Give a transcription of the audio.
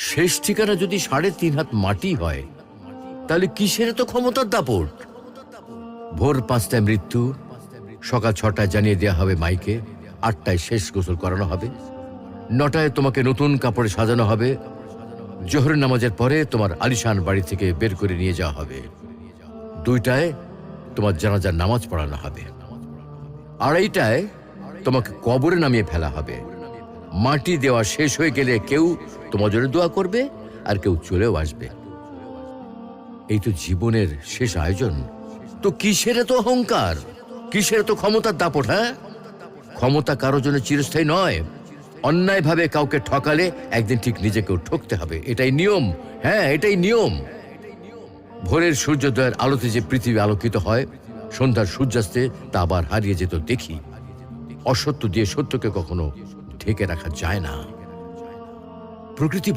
শেষ ঠিকানা যদি ৩.৫ হাত মাটি হয়, তাহলে কিসের তো ক্ষমতার দাপট? ভোর ৫টায় মৃত্যু, সকাল ৬টায় জানিয়ে দেওয়া হবে মাইকে, ৮টায় শেষ গোসল করানো হবে, ৯টায় তোমাকে নতুন কাপড়ে সাজানো হবে, জোহরের নামাজের পরে তোমার আলিশান বাড়ি থেকে বের করে নিয়ে যাওয়া হবে, ২টায় তোমার জানাজার নামাজ পড়ানো হবে, ২:৩০টায় তোমাকে কবরে নামিয়ে ফেলা হবে। মাটি দেওয়া শেষ হয়ে গেলে কেউ তোমার জন্য দোয়া করবে, আর কেউ চলেও আসবে। এই তো জীবনের শেষ আয়োজন। তো কিসের তো অহংকার, কিসের তো ক্ষমতার দাপট? হ্যাঁ, ক্ষমতা কারোর জন্য চিরস্থায়ী নয়। অন্যায়ভাবে কাউকে ঠকালে একদিন ঠিক নিজেকেও ঠকতে হবে, এটাই নিয়ম। হ্যাঁ, এটাই নিয়ম। ভোরের সূর্যোদয়ের আলোতে যে পৃথিবী আলোকিত হয়, সন্ধ্যার সূর্যাস্তে তা আবার হারিয়ে যেত দেখি। অসত্য দিয়ে সত্যকে কখনো ঢেকে রাখা যায় না। প্রকৃতি